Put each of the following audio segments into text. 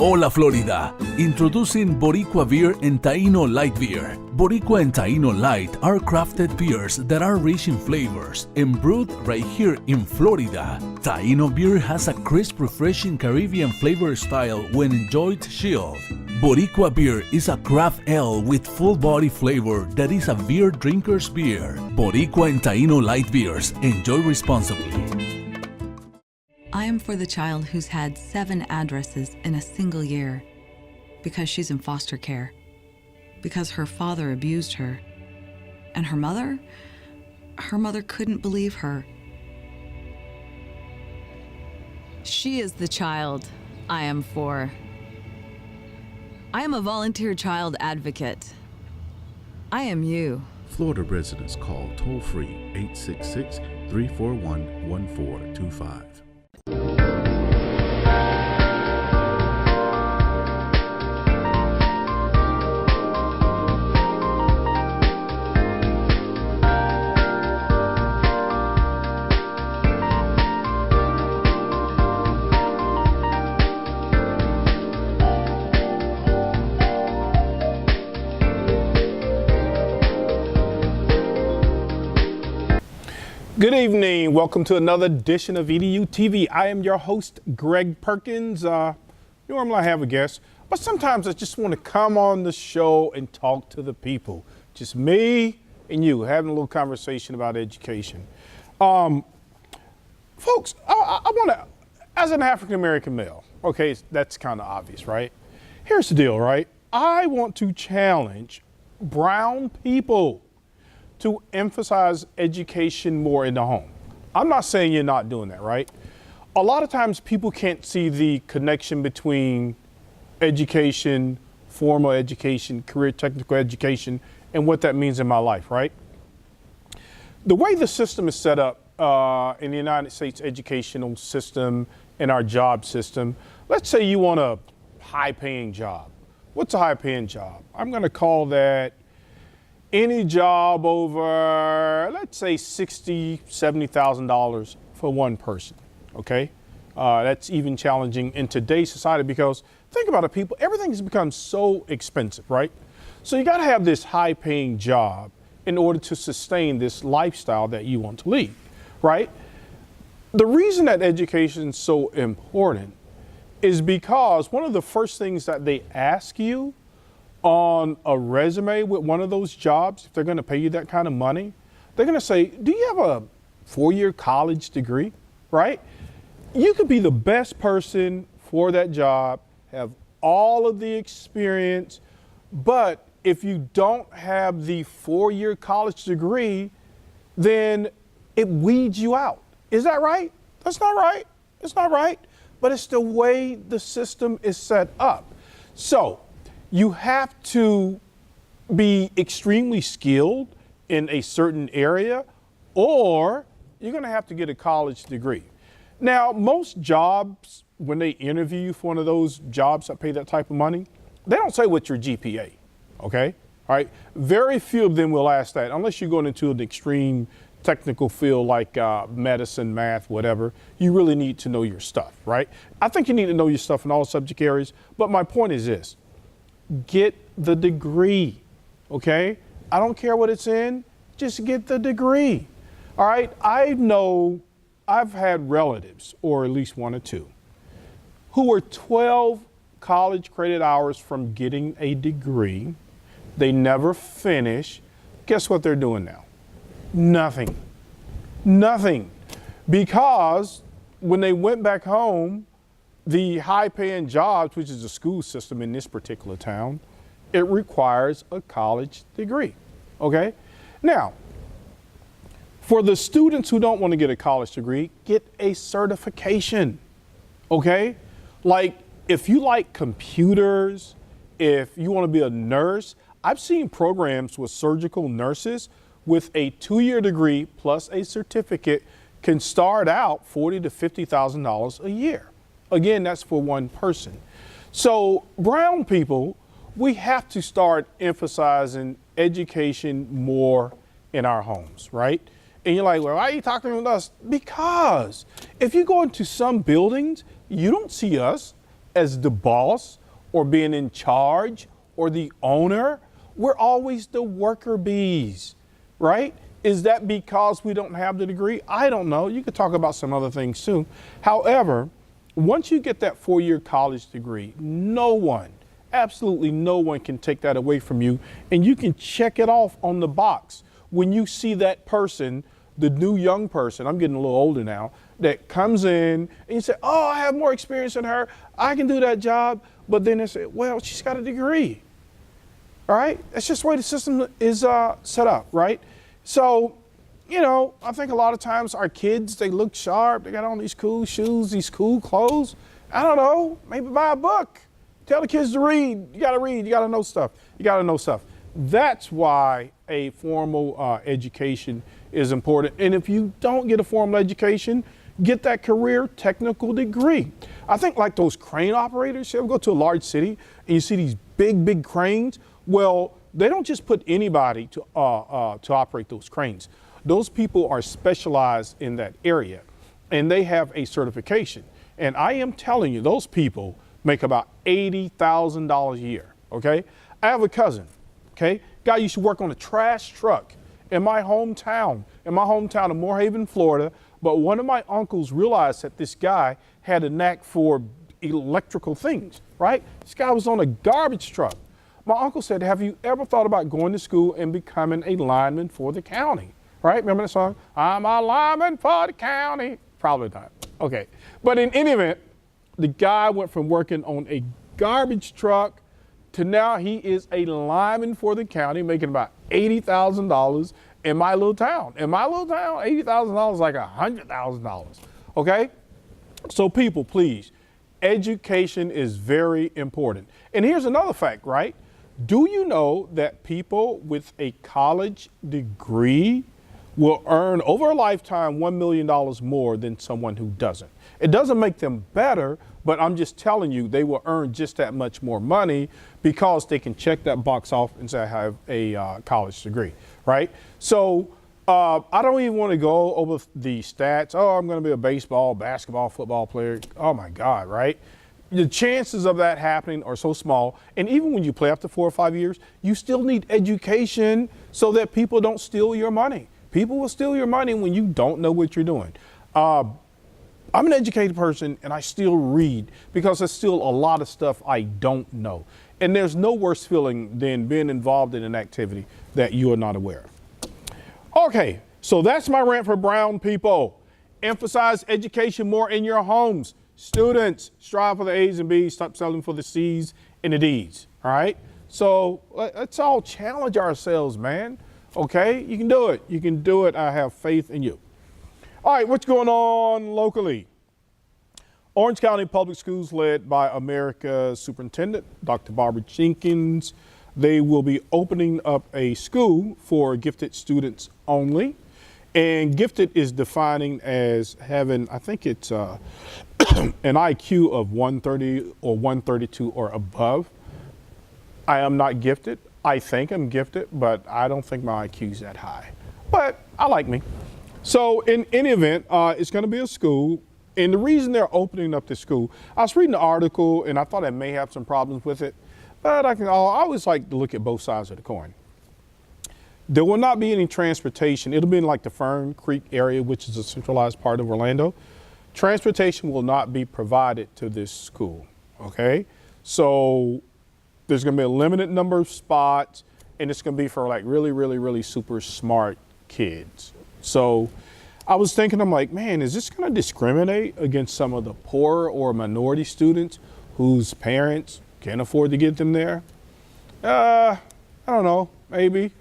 Hola Florida! Introducing Boricua Beer and Taino Light Beer. Boricua and Taino Light are crafted beers that are rich in flavors and brewed right here in Florida. Taino beer has a crisp, refreshing Caribbean flavor style when enjoyed chilled. Boricua beer is a craft ale with full body flavor that is a beer drinker's beer. Boricua and Taino Light Beers. Enjoy responsibly. I am for the child who's had 7 addresses in a single year because she's in foster care, because her father abused her, and her mother couldn't believe her. She is the child I am for. I am a volunteer child advocate. I am you. Florida residents call toll-free 866-341-1425. Good evening. Welcome to another edition of EduTV. I am your host, Greg Perkins. Normally I have a guest, but sometimes I just want to come on the show and talk to the people. Just me and you having a little conversation about education. Folks, I want to, as an African-American male, okay, that's kind of obvious, right? Here's the deal, right? I want to challenge brown people to emphasize education more in the home. I'm not saying you're not doing that, right? A lot of times people can't see the connection between education, formal education, career technical education, and what that means in my life, right? The way the system is set up in the United States educational system and our job system, let's say you want a high-paying job. What's a high-paying job? I'm gonna call that any job over, let's say $60,000, $70,000 for one person, okay? That's even challenging in today's society because think about it, people, everything has become so expensive, right? So you gotta have this high paying job in order to sustain this lifestyle that you want to lead, right? The reason that education is so important is because one of the first things that they ask you on a resume with one of those jobs, if they're going to pay you that kind of money, they're going to say, do you have a 4-year college degree, right? You could be the best person for that job, have all of the experience, but if you don't have the 4-year college degree, then it weeds you out. Is that right? That's not right. It's not right, but it's the way the system is set up. So you have to be extremely skilled in a certain area, or you're going to have to get a college degree. Now, most jobs, when they interview you for one of those jobs that pay that type of money, they don't say what's your GPA, okay? All right, very few of them will ask that, unless you're going into an extreme technical field like medicine, math, whatever. You really need to know your stuff, right? I think you need to know your stuff in all subject areas, but my point is this. Get the degree, okay? I don't care what it's in, just get the degree. All right, I know I've had relatives, or at least 1 or 2, who were 12 college credit hours from getting a degree. They never finish. Guess what they're doing now? Nothing. Nothing. Because when they went back home, the high-paying jobs, which is the school system in this particular town, it requires a college degree, okay? Now, for the students who don't want to get a college degree, get a certification, okay? Like, if you like computers, if you want to be a nurse, I've seen programs with surgical nurses with a 2-year degree plus a certificate can start out $40,000 to $50,000 a year. Again, that's for one person. So brown people, we have to start emphasizing education more in our homes, right? And you're like, well, why are you talking with us? Because if you go into some buildings, you don't see us as the boss or being in charge or the owner. We're always the worker bees, right? Is that because we don't have the degree? I don't know. You could talk about some other things too. However, once you get that 4-year college degree, no one, absolutely no one can take that away from you. And you can check it off on the box. When you see that person, the new young person, I'm getting a little older now, that comes in and you say, oh, I have more experience than her. I can do that job. But then they say, well, she's got a degree. All right? That's just the way the system is set up, right? So, you know, I think a lot of times our kids, they look sharp. They got on these cool shoes, these cool clothes. I don't know, maybe buy a book. Tell the kids to read. You got to read. You got to know stuff. You got to know stuff. That's why a formal education is important. And if you don't get a formal education, get that career technical degree. I think like those crane operators, you ever go to a large city and you see these big, big cranes? Well, they don't just put anybody to operate those cranes. Those people are specialized in that area and they have a certification. And I am telling you, those people make about $80,000 a year, okay? I have a cousin, okay? Guy used to work on a trash truck in my hometown of Moorhaven, Florida. But one of my uncles realized that this guy had a knack for electrical things, right? This guy was on a garbage truck. My uncle said, have you ever thought about going to school and becoming a lineman for the county? Right? Remember that song? I'm a lineman for the county. Probably not. Okay. But in any event, the guy went from working on a garbage truck to now he is a lineman for the county, making about $80,000 in my little town. In my little town, $80,000 is like $100,000. Okay? So people, please, education is very important. And here's another fact, right? Do you know that people with a college degree will earn over a lifetime $1 million more than someone who doesn't? It doesn't make them better, but I'm just telling you they will earn just that much more money because they can check that box off and say I have a college degree, right? So I don't even want to go over the stats. Oh, I'm going to be a baseball, basketball, football player. Oh my God, right? The chances of that happening are so small. And even when you play up to 4 or 5 years, you still need education so that people don't steal your money. People will steal your money when you don't know what you're doing. I'm an educated person and I still read because there's still a lot of stuff I don't know. And there's no worse feeling than being involved in an activity that you are not aware of. Okay, so that's my rant for brown people. Emphasize education more in your homes. Students, strive for the A's and B's, stop selling for the C's and the D's, all right? So let's all challenge ourselves, man, okay? You can do it. You can do it. I have faith in you. All right, what's going on locally? Orange County Public Schools, led by America's Superintendent, Dr. Barbara Jenkins, they will be opening up a school for gifted students only. And gifted is defining as having, I think it's an IQ of 130 or 132 or above. I am not gifted. I think I'm gifted, but I don't think my IQ is that high. But I like me. So in any event, it's going to be a school. And the reason they're opening up this school, I was reading the article and I thought I may have some problems with it, but I always like to look at both sides of the coin. There will not be any transportation. It'll be in like the Fern Creek area, which is a centralized part of Orlando. Transportation will not be provided to this school, okay? So there's gonna be a limited number of spots and it's gonna be for like really, really, really super smart kids. So I was thinking, I'm like, man, is this gonna discriminate against some of the poorer or minority students whose parents can't afford to get them there? I don't know, maybe.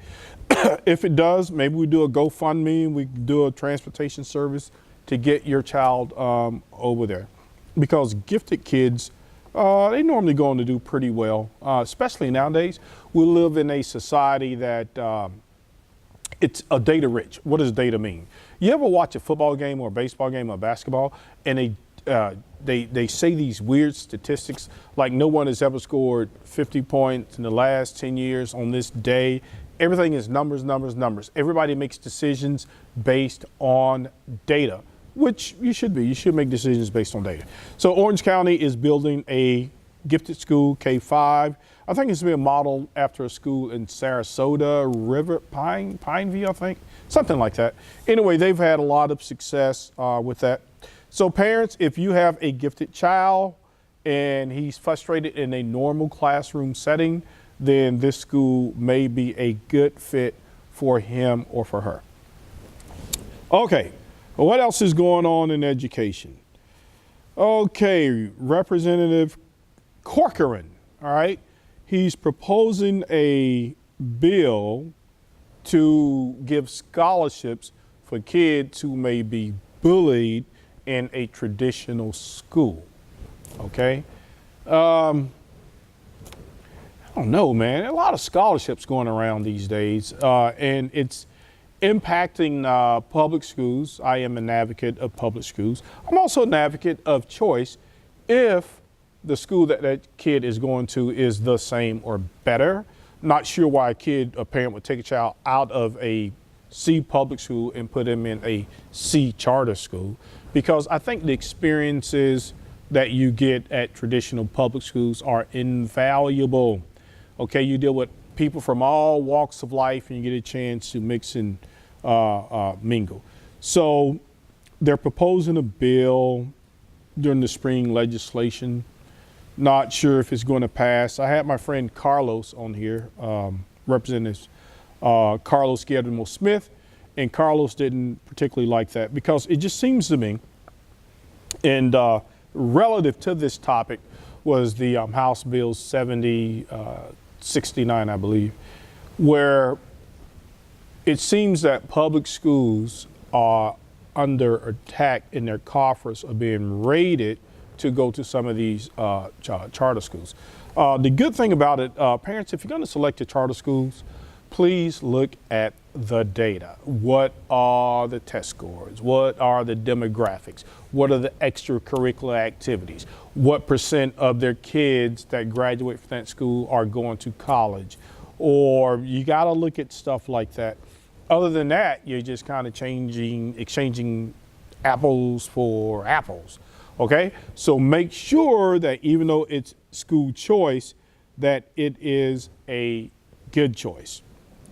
If it does, maybe we do a GoFundMe, we do a transportation service to get your child over there. Because gifted kids, they normally go on to do pretty well, especially nowadays. We live in a society that it's a data rich. What does data mean? You ever watch a football game or a baseball game or basketball and they say these weird statistics like no one has ever scored 50 points in the last 10 years on this day. Everything is numbers, numbers, numbers. Everybody makes decisions based on data. which you should be. You should make decisions based on data. So Orange County is building a gifted school, K-5. I think it's being modeled after a school in Sarasota, Pineview, I think, something like that. Anyway, they've had a lot of success with that. So parents, if you have a gifted child and he's frustrated in a normal classroom setting, then this school may be a good fit for him or for her. Okay, well, what else is going on in education? Okay, Representative Corcoran, all right, he's proposing a bill to give scholarships for kids who may be bullied in a traditional school, okay? I don't know, man. A lot of scholarships going around these days, and it's impacting public schools. I am an advocate of public schools. I'm also an advocate of choice if the school that that kid is going to is the same or better. Not sure why a parent would take a child out of a C public school and put him in a C charter school, because I think the experiences that you get at traditional public schools are invaluable. Okay, you deal with people from all walks of life and you get a chance to mix and mingle. So they're proposing a bill during the spring legislation. Not sure if it's going to pass. I had my friend Carlos on here, Representative Carlos Guillermo Smith, and Carlos didn't particularly like that because it just seems to me, and relative to this topic was the House Bill 7069, I believe, where it seems that public schools are under attack and their coffers are being raided to go to some of these charter schools. The good thing about it, parents, if you're going to select your charter schools, please look at the data. What are the test scores? What are the demographics? What are the extracurricular activities? What percent of their kids that graduate from that school are going to college? Or you got to look at stuff like that. Other than that, you're just kind of exchanging apples for apples. Okay, so make sure that even though it's school choice, that it is a good choice.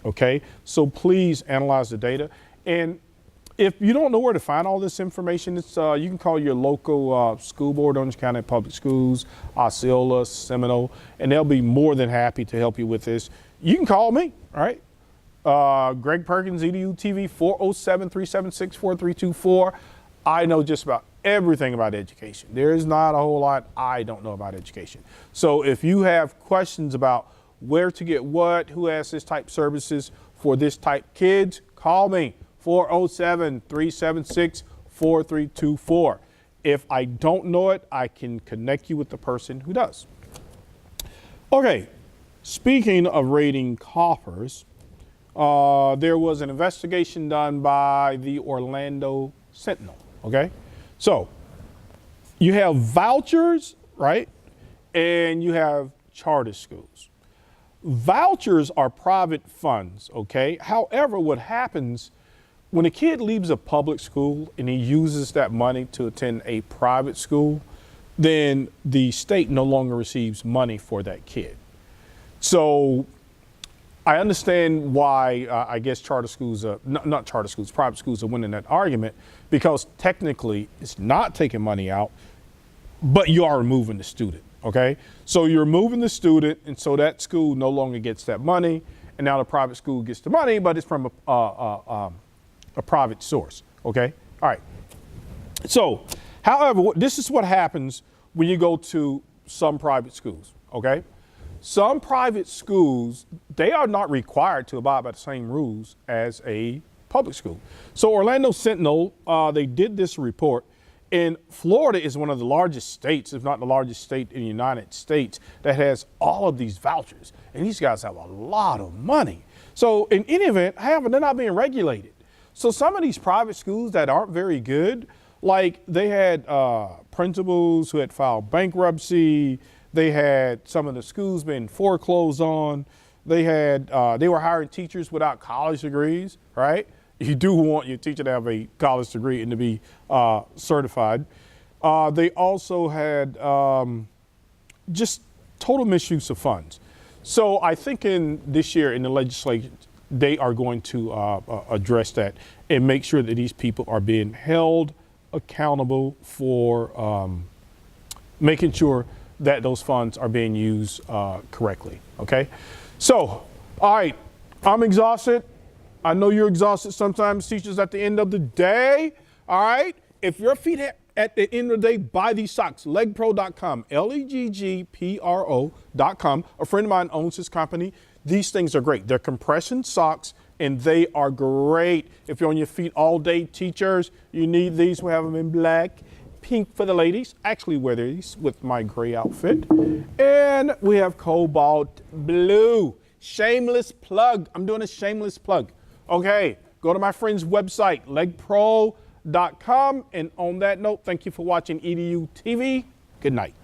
Okay, so please analyze the data. And if you don't know where to find all this information, it's you can call your local school board, Orange County Public Schools, Osceola, Seminole, and they'll be more than happy to help you with this. You can call me, all right? Greg Perkins, EduTV, 407-376-4324. I know just about everything about education. There is not a whole lot I don't know about education. So if you have questions about where to get what, who has this type services for this type kids, call me, 407-376-4324. If I don't know it, I can connect you with the person who does. Okay, speaking of raiding coffers, there was an investigation done by the Orlando Sentinel, okay? So you have vouchers, right? And you have charter schools. Vouchers are private funds, okay? However, what happens when a kid leaves a public school and he uses that money to attend a private school, then the state no longer receives money for that kid. So I understand why I guess charter schools, not charter schools, private schools are winning that argument, because technically it's not taking money out, but you are removing the student, okay? So you're removing the student, and so that school no longer gets that money, and now the private school gets the money, but it's from a private source, okay? All right. So, however, this is what happens when you go to some private schools, okay? Some private schools, they are not required to abide by the same rules as a public school. So Orlando Sentinel, they did this report, and Florida is one of the largest states, if not the largest state in the United States, that has all of these vouchers. And these guys have a lot of money. So in any event, however, they're not being regulated. So some of these private schools that aren't very good, like they had principals who had filed bankruptcy. They had some of the schools been foreclosed on. They had they were hiring teachers without college degrees, right? you do want your teacher to have a college degree and to be certified. They also had just total misuse of funds. So I think in this year in the legislature, they are going to address that and make sure that these people are being held accountable for making sure that those funds are being used correctly. Okay. So, all right, I'm exhausted. I know you're exhausted sometimes, teachers, at the end of the day. All right. If your feet at the end of the day, buy these socks, legpro.com, leggpro.com. A friend of mine owns this company. These things are great. They're compression socks, and they are great. If you're on your feet all day, teachers, you need these. We have them in black, pink for the ladies. I actually wear these with my gray outfit. And we have cobalt blue. Shameless plug. I'm doing a shameless plug. Okay, go to my friend's website, legpro.com. And on that note, thank you for watching EduTV. Good night.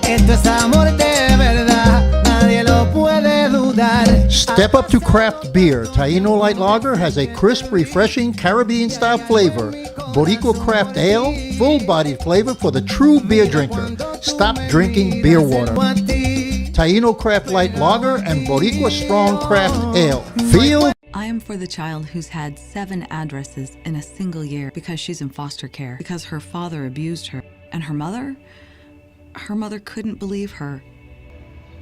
Esto es amor de verdad, nadie lo puede dudar. Step up to craft beer. Taino Light Lager has a crisp, refreshing Caribbean-style flavor. Boricua Craft Ale, full-bodied flavor for the true beer drinker. Stop drinking beer water. Taino Craft Light Lager and Boricua Strong Craft Ale. Feel. I am for the child who's had 7 addresses in a single year because she's in foster care, because her father abused her. And her mother couldn't believe her.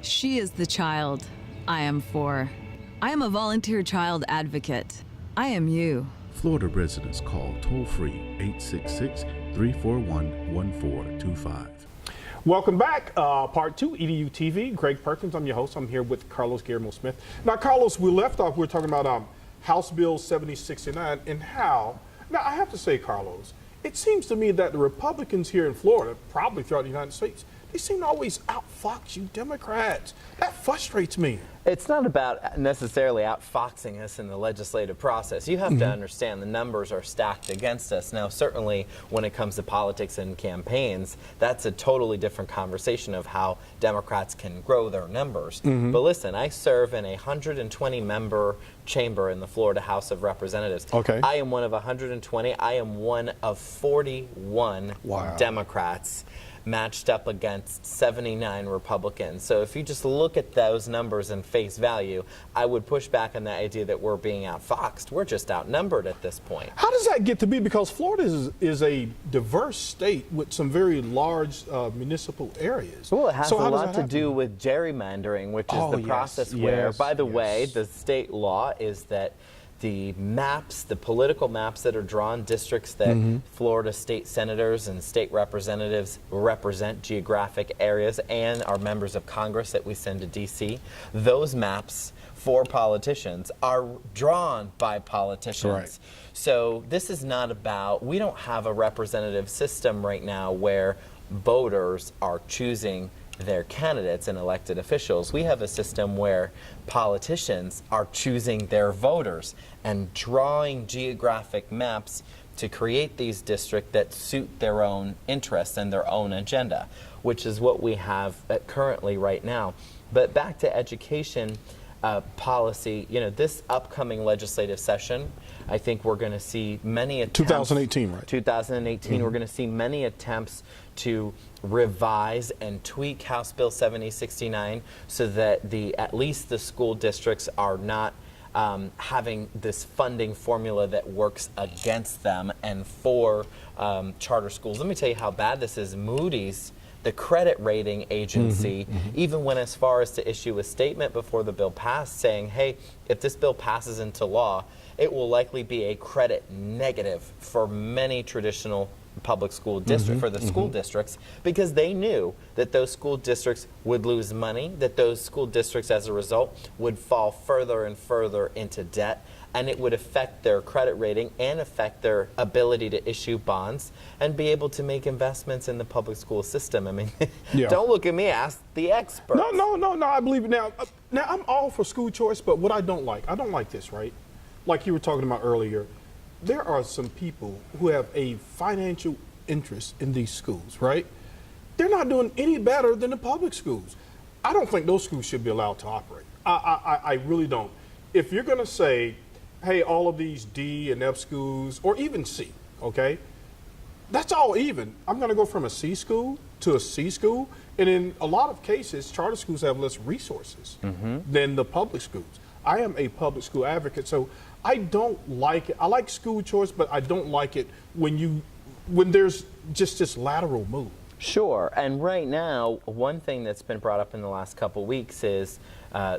She is the child I am for. I am a volunteer child advocate. I am you. Florida residents call toll-free 866-341-1425. Welcome back. Part 2, EduTV. Greg Perkins, I'm your host. I'm here with Carlos Guillermo Smith. Now, Carlos, we left off, we were talking about House Bill 7069 and how, now I have to say, Carlos, it seems to me that the Republicans here in Florida, probably throughout the United States, they seem to always outfox you Democrats. That frustrates me. It's not about necessarily outfoxing us in the legislative process. You have to understand the numbers are stacked against us. Now, certainly when it comes to politics and campaigns, that's a totally different conversation of how Democrats can grow their numbers. But listen, I serve in a 120-member chamber in the Florida House of Representatives. Okay. I am one of 120. I am one of 41 Democrats matched up against 79 Republicans. So if you just look at those numbers and face value, I would push back on the idea that we're being outfoxed. We're just outnumbered at this point. How does that get to be? Because Florida is a diverse state with some very large municipal areas. Well, it has so a lot to do with gerrymandering, which is the process where, by the way, the state law is that the maps, the political maps that are drawn, districts that Florida state senators and state representatives represent, geographic areas, and our members of Congress that we send to D.C., those maps for politicians are drawn by politicians. Right. So this is not about, we don't have a representative system right now where voters are choosing their candidates and elected officials. We have a system where politicians are choosing their voters and drawing geographic maps to create these districts that suit their own interests and their own agenda, which is what we have currently right now. But back to education policy, you know, this upcoming legislative session, I think we're going to see many attempts. 2018, right? 2018, we're going to see many attempts to revise and tweak House Bill 7069 so that at least the school districts are not having this funding formula that works against them and for charter schools. Let me tell you how bad this is. Moody's, the credit rating agency, even went as far as to issue a statement before the bill passed saying, hey, if this bill passes into law, it will likely be a credit negative for many traditional public school districts, for the school districts, because they knew that those school districts would lose money, that those school districts as a result would fall further and further into debt, and it would affect their credit rating and affect their ability to issue bonds and be able to make investments in the public school system. I mean, don't look at me, ask the experts. No, I believe it. Now, I'm all for school choice, but what I don't like this, right? Like you were talking about earlier, there are some people who have a financial interest in these schools, right? They're not doing any better than the public schools. I don't think those schools should be allowed to operate. I really don't. If you're going to say, hey, all of these D and F schools, or even C, okay, that's all even. I'm going to go from a C school to a C school, and in a lot of cases, charter schools have less resources than the public schools. I am a public school advocate, so I don't like it. I like school choice, but I don't like it when there's just this lateral move. Sure, and right now, one thing that's been brought up in the last couple weeks is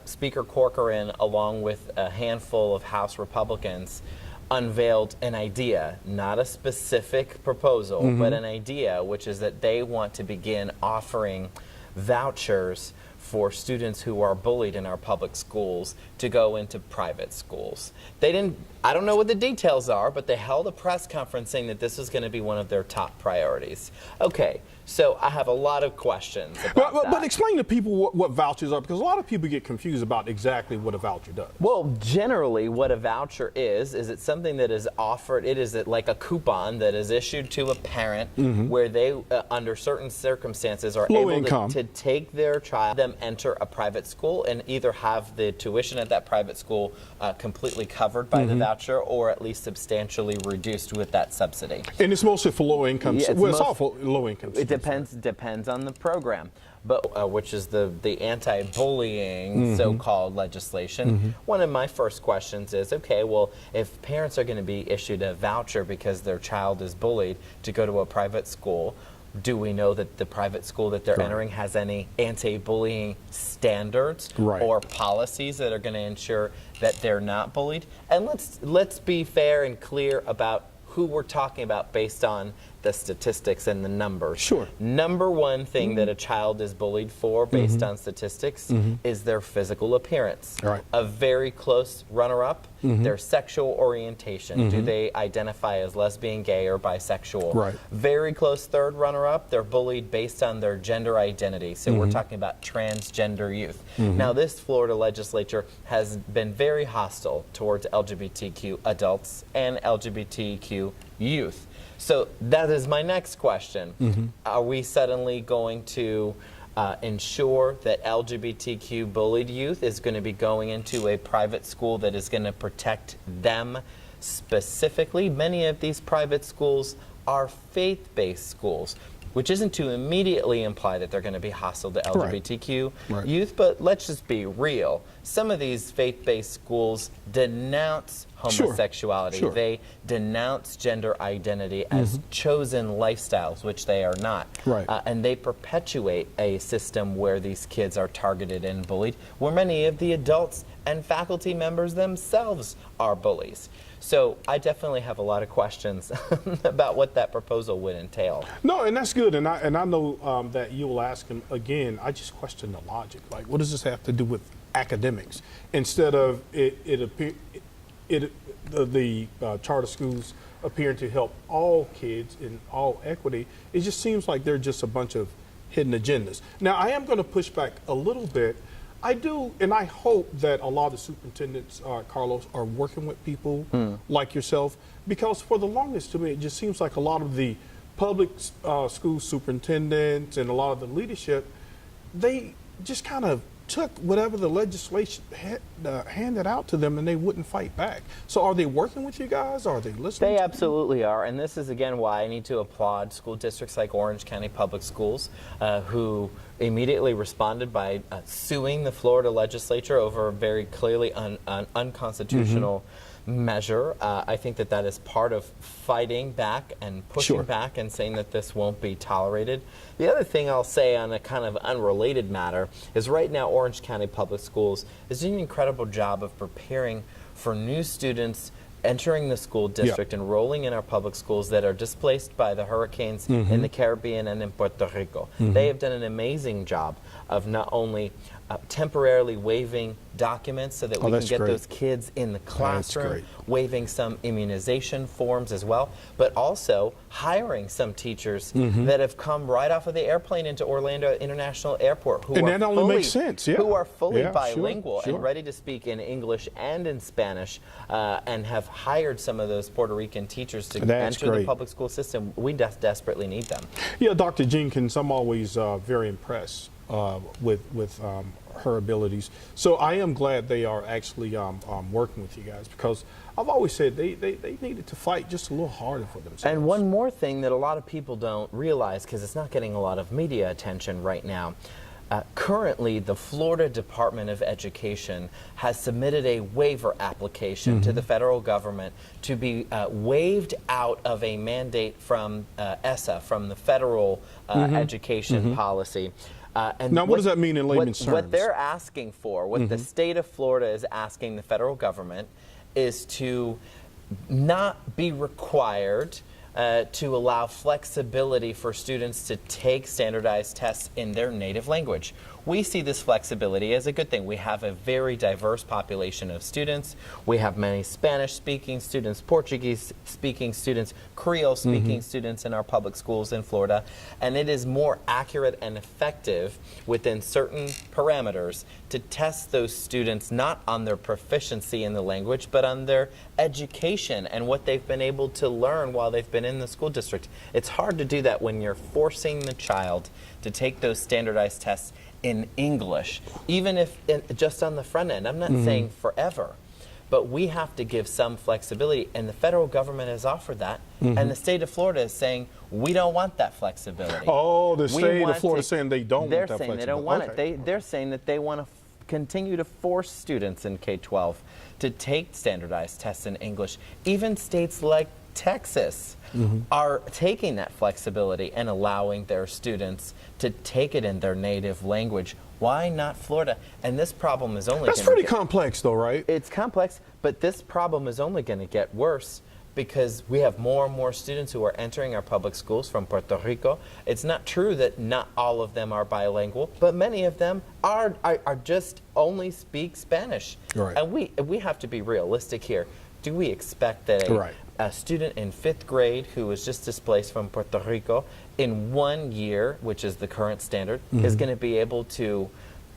Speaker Corcoran, along with a handful of House Republicans, unveiled an idea, not a specific proposal, but an idea, which is that they want to begin offering vouchers for students who are bullied in our public schools to go into private schools. I don't know what the details are, but they held a press conference saying that this is going to be one of their top priorities. Okay, so I have a lot of questions about that. But explain to people what vouchers are, because a lot of people get confused about exactly what a voucher does. Well, generally what a voucher is it's something that is offered, it is like a coupon that is issued to a parent where they, under certain circumstances, are able to take their child, them enter a private school and either have the tuition at that private school completely covered by the voucher or at least substantially reduced with that subsidy. And it's mostly for low income. It's all for low income. It depends on the program, but which is the anti-bullying so-called legislation. One of my first questions is, okay, well, if parents are going to be issued a voucher because their child is bullied to go to a private school, do we know that the private school that they're entering has any anti-bullying standards or policies that are going to ensure that they're not bullied? And let's be fair and clear about who we're talking about based on the statistics and the numbers. Sure. Number one thing that a child is bullied for based on statistics is their physical appearance. Right. A very close runner-up, their sexual orientation. Do they identify as lesbian, gay, or bisexual? Right. Very close third runner-up, they're bullied based on their gender identity. So we're talking about transgender youth. Now this Florida legislature has been very hostile towards LGBTQ adults and LGBTQ youth. So that is my next question. Are we suddenly going to ensure that LGBTQ bullied youth is going to be going into a private school that is going to protect them specifically? Many of these private schools are faith-based schools, which isn't to immediately imply that they're going to be hostile to LGBTQ youth, but let's just be real. Some of these faith-based schools denounce homosexuality. They denounce gender identity as chosen lifestyles, which they are not. And they perpetuate a system where these kids are targeted and bullied, where many of the adults and faculty members themselves are bullies. So I definitely have a lot of questions about what that proposal would entail. No, and that's good. And I know that you'll ask him again. I just question the logic. Like, what does this have to do with academics? Instead of the charter schools appearing to help all kids in all equity, it just seems like they're just a bunch of hidden agendas. Now, I am going to push back a little bit. I do, and I hope that a lot of the superintendents, Carlos, are working with people like yourself, because for the longest, to me, it just seems like a lot of the public school superintendents and a lot of the leadership, they just kind of took whatever the legislation handed out to them and they wouldn't fight back. So are they working with you guys? Are they listening? They absolutely are. And this is, again, why I need to applaud school districts like Orange County Public Schools, who immediately responded by suing the Florida legislature over a very clearly unconstitutional measure. I think that is part of fighting back and pushing back and saying that this won't be tolerated. The other thing I'll say on a kind of unrelated matter is right now Orange County Public Schools is doing an incredible job of preparing for new students entering the school district, enrolling in our public schools that are displaced by the hurricanes in the Caribbean and in Puerto Rico. They have done an amazing job of not only temporarily waiving documents so that we can get those kids in the classroom, waiving some immunization forms as well, but also hiring some teachers that have come right off of the airplane into Orlando International Airport who are fully bilingual and ready to speak in English and in Spanish, and have hired some of those Puerto Rican teachers to enter the public school system. We desperately need them. Yeah, Dr. Jenkins, I'm always very impressed with her abilities. So I am glad they are actually working with you guys, because I've always said they needed to fight just a little harder for themselves. And one more thing that a lot of people don't realize, because it's not getting a lot of media attention right now, currently the Florida Department of Education has submitted a waiver application to the federal government to be waived out of a mandate from ESSA, from the federal education policy. And now, what does that mean in layman's terms? What they're asking for, what the state of Florida is asking the federal government, is to not be required to allow flexibility for students to take standardized tests in their native language. We see this flexibility as a good thing. We have a very diverse population of students. We have many Spanish-speaking students, Portuguese-speaking students, Creole-speaking students in our public schools in Florida, and it is more accurate and effective within certain parameters to test those students not on their proficiency in the language, but on their education and what they've been able to learn while they've been in the school district. It's hard to do that when you're forcing the child to take those standardized tests in English, even if just on the front end. I'm not saying forever, but we have to give some flexibility, and the federal government has offered that, and the state of Florida is saying we don't want that flexibility. Oh, the state of Florida is saying they don't want that flexibility. They're saying they don't want it. They're saying that they want to continue to force students in K-12 to take standardized tests in English. Even states like Texas are taking that flexibility and allowing their students to take it in their native language. Why not Florida? And this problem is only That's pretty complex though, right? It's complex, but this problem is only going to get worse because we have more and more students who are entering our public schools from Puerto Rico. It's not true that not all of them are bilingual, but many of them are just only speak Spanish. Right. And we have to be realistic here. Do we expect that a student in 5th grade who was just displaced from Puerto Rico in 1 year, which is the current standard, is going to be able to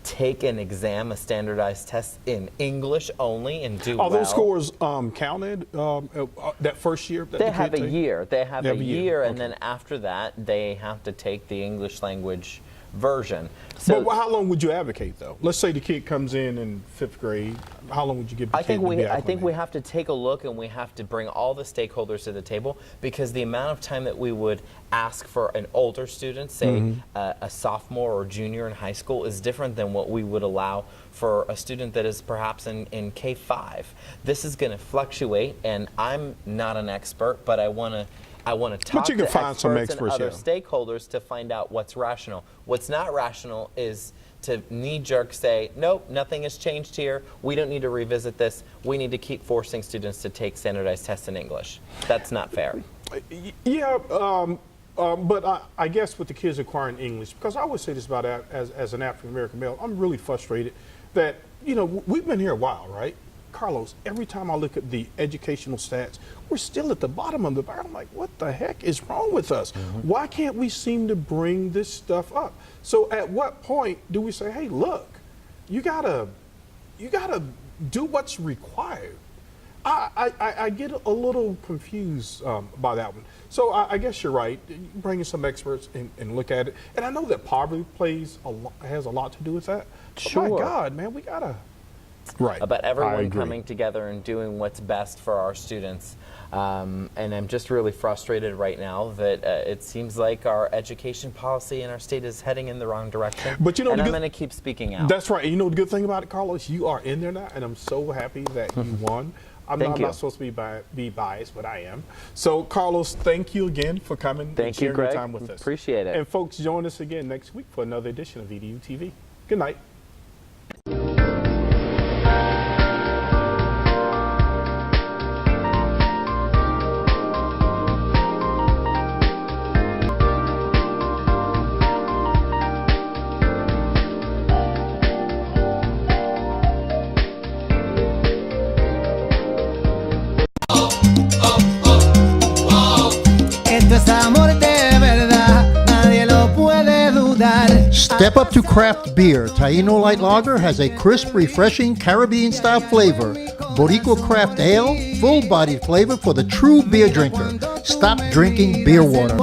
take an exam, a standardized test in English only, and do well? Are those scores counted that first year? They have a year. They have a year, and then after that, they have to take the English language version. So, but how long would you advocate though? Let's say the kid comes in 5th grade. How long would you give the kid to be acclimated? I think we have to take a look, and we have to bring all the stakeholders to the table, because the amount of time that we would ask for an older student, say a sophomore or junior in high school, is different than what we would allow for a student that is perhaps in K-5. This is going to fluctuate, and I'm not an expert, but I want to talk to experts and other stakeholders to find out what's rational. What's not rational is to knee-jerk say, nope, nothing has changed here. We don't need to revisit this. We need to keep forcing students to take standardized tests in English. That's not fair. Yeah, but I guess with the kids acquiring English, because I always say this about as an African-American male, I'm really frustrated that, you know, we've been here a while, right? Carlos, every time I look at the educational stats, we're still at the bottom of the barrel. I'm like, what the heck is wrong with us? Why can't we seem to bring this stuff up? So at what point do we say, hey, look, you gotta do what's required? I get a little confused by that one. So I guess you're right. Bring in some experts and look at it. And I know that poverty has a lot to do with that. Sure. But my God, man, we gotta. Right. About everyone coming together and doing what's best for our students. And I'm just really frustrated right now that it seems like our education policy in our state is heading in the wrong direction. But you know, and I'm going to keep speaking out. That's right. And you know the good thing about it, Carlos? You are in there now, and I'm so happy that you won. I'm not supposed to be biased, but I am. So, Carlos, thank you again for coming and sharing your time with us. Appreciate it. And folks, join us again next week for another edition of EduTV. Good night. Step up to craft beer. Taino Light Lager has a crisp, refreshing Caribbean-style flavor. Boricua Craft Ale, full-bodied flavor for the true beer drinker. Stop drinking beer water.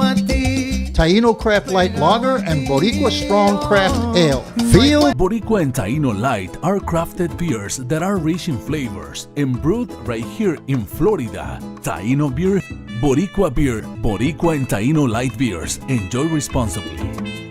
Taino Craft Light Lager, and Boricua Strong Craft Ale. Feel Boricua and Taino Light are crafted beers that are rich in flavors and brewed right here in Florida. Taino beer, Boricua and Taino Light beers. Enjoy responsibly.